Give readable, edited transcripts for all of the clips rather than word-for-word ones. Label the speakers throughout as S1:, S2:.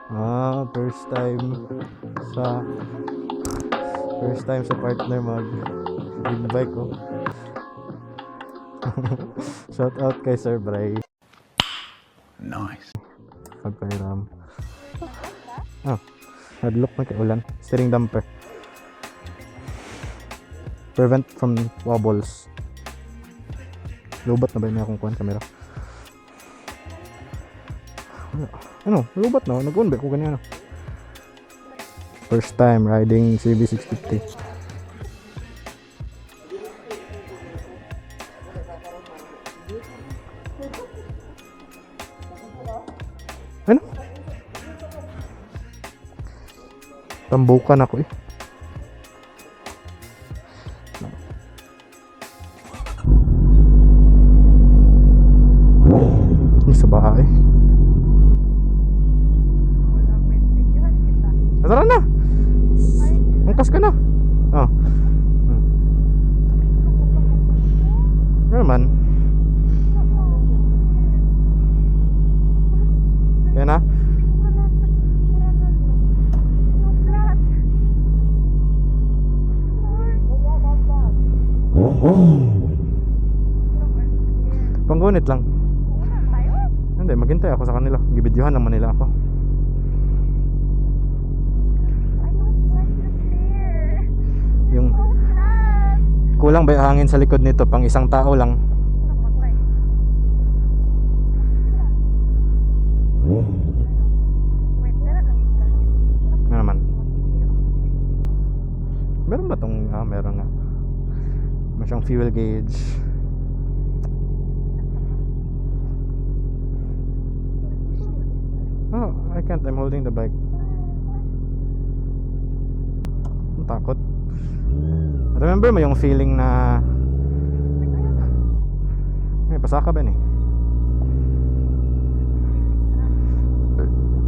S1: First sa partner mag big bike ko. Shout out kay Sir Bray.
S2: Nice.
S1: Pagpairam. Hadlock na kay ulan. Steering damper. Prevent from wobbles. Lubat na ba niya akong kuhan camera? Lubat na. Nag-on ba ko ganyan. First time riding CB650. Ano? Tambukan ako eh. Sa bahay. Tara na. Angkas ka na. Naman. Yan na. Panggunit lang. Hindi, maghintay ako sa kanila. Gibidyohan naman nila ako. Yung kulang ba yung hangin sa likod nito? Pang isang tao lang. Ano naman? Meron ba itong meron nga. Masyang fuel gauge. Oh, I can't. I'm holding the bike. Ang takot. Remember mo yung feeling na pasaka ba ni?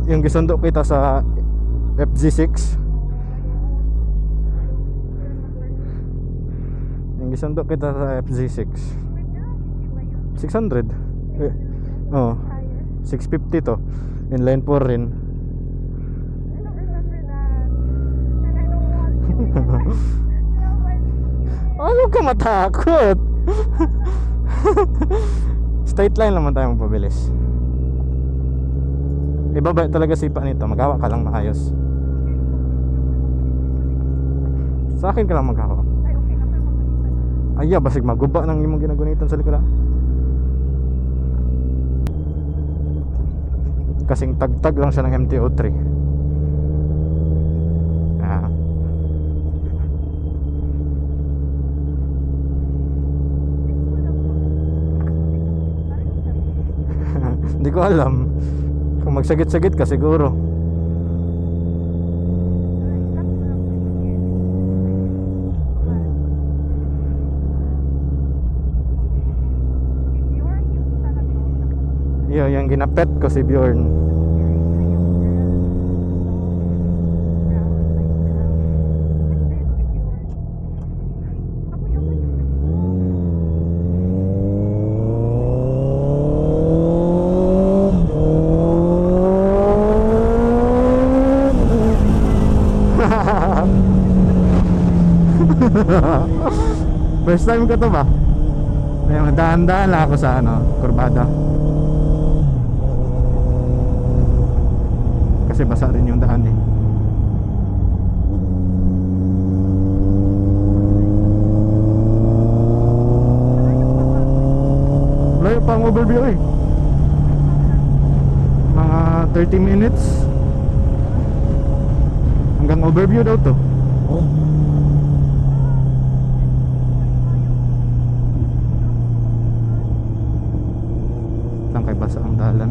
S1: Yung gisundo kita sa FZ6. Yung gisundo kita sa FZ6. 600. Oh, 650 to. Inline 4 rin. Ano ka matakot? Straight line naman tayo magpabilis. Iba ba talaga sipa nito? Maghawa ka lang maayos. Sa akin ka lang maghawa. Ay, basig maguba nang imong ginagunitan sa likod. Kasing tagtag lang siya ng MT-03. Hindi ko alam. Kung magsagit-sagit ka siguro. Yung ginapet ko si Bjorn. First time ko to ba? Dahan-dahan lang ako sa kurbada. Kasi basa rin yung daan eh. Layo pa ang overview eh. Mga 30 minutes hanggang overview daw to. Lang kay basa ang dalan.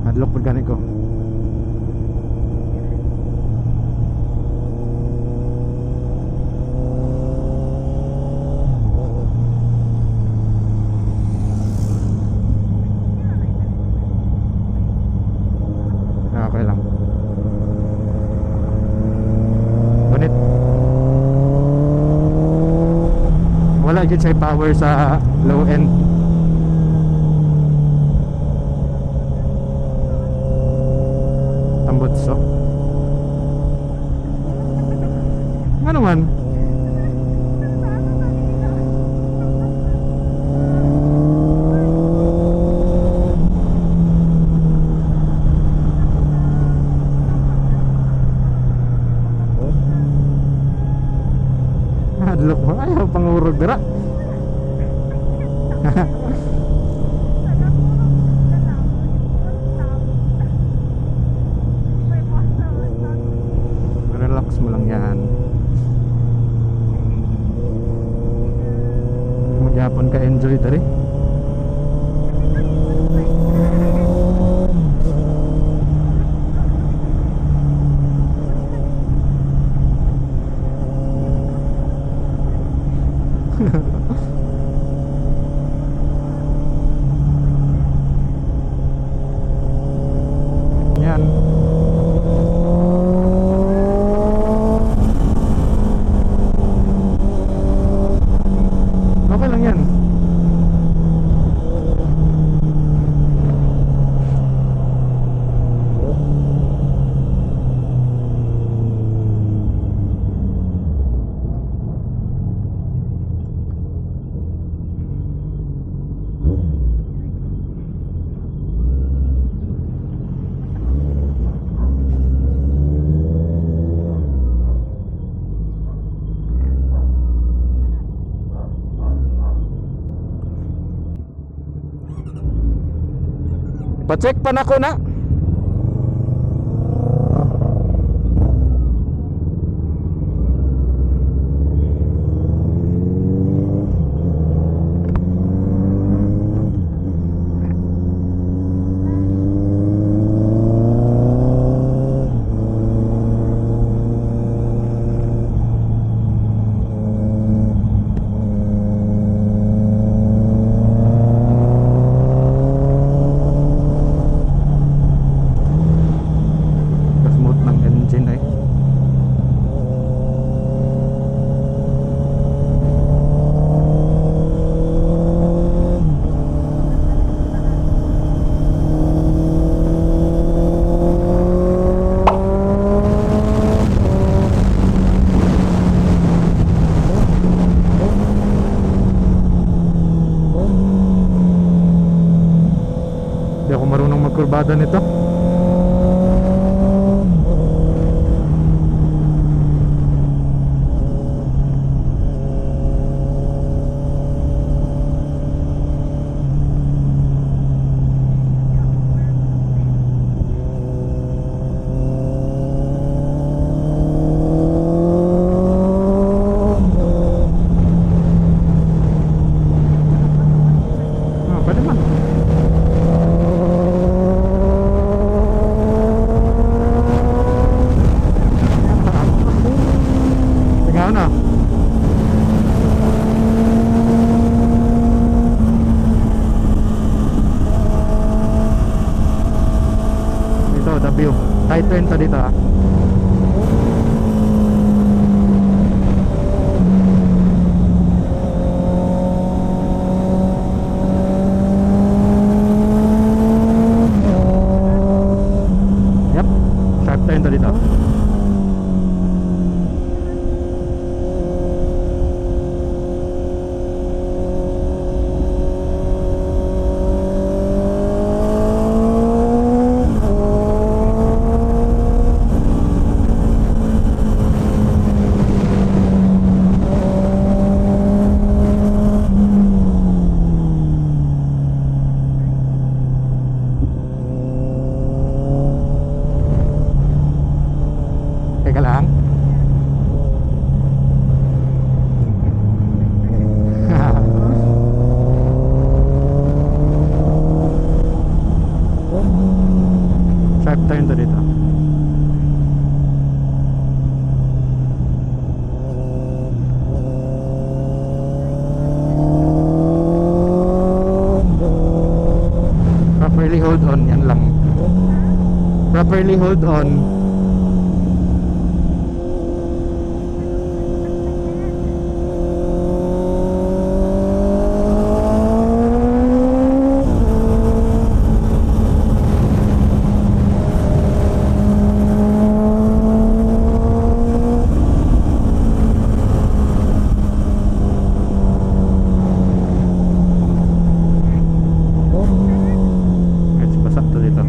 S1: Hadlock po gani ko. Okay lang. Ngunit wala dyan siya power sa low end. enjoy diri. Yan. Okay lang yan. Pa-check pa na ko na. Smooth ng engine eh. Hindi ako marunong magkurbada nito. Pwede man. Tingnan na. Ito, the view. Tight turn to dito ah. Yep, sharp turn to dito. Teka lang. Sharp turn to dito. Properly hold on, yan lang. Properly hold on. Medyo basak to dito.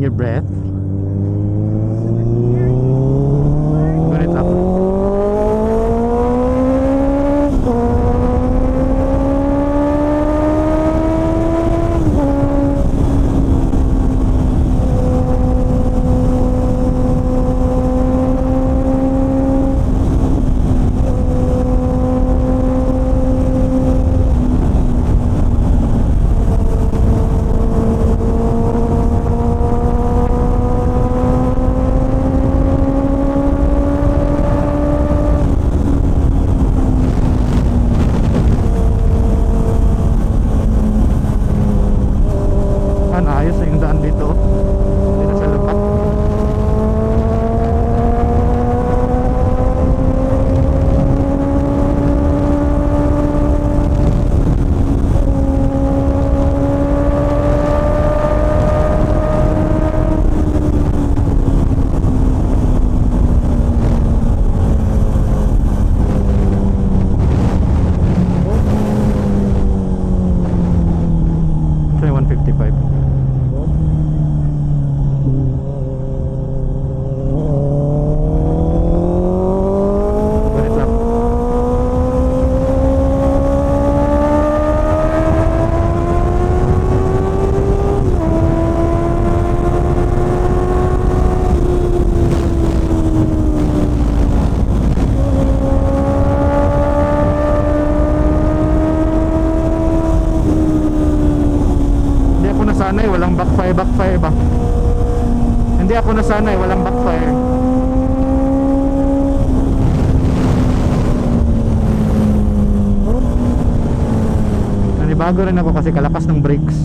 S1: holding your breath? Ganit lang. Ayos na yung daan dito. Hindi na siya lupak. Ito yung 155. Ganit lang. Hindi ako nasanay, walang backfire ba? Hindi ako nasanay, walang backfire. Nanibago rin ako kasi kalakas ng brakes.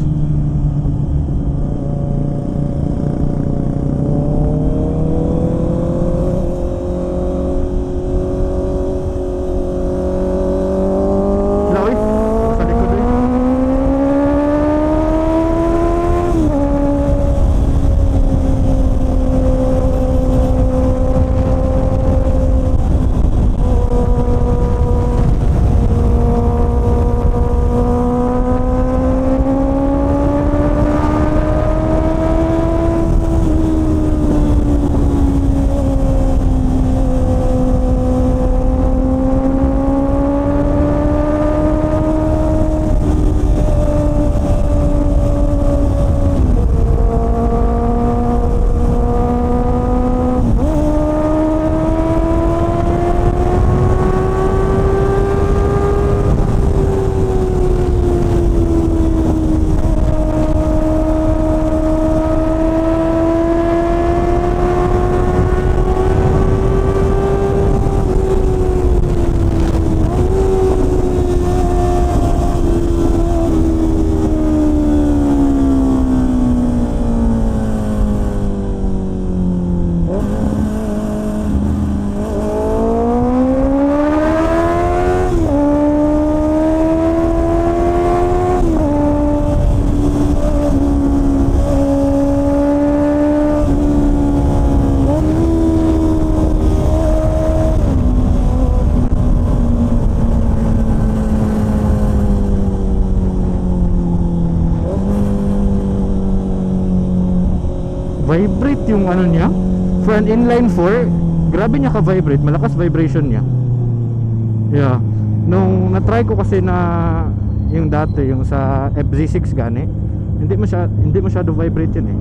S1: Laoy, sa likod eh. Vibrate yung ano niya for an inline 4. Grabe niya ka-vibrate, malakas vibration niya. Yeah. Nung na-try ko kasi na yung dati, yung sa FZ6 gani, hindi masyado vibrate yun eh.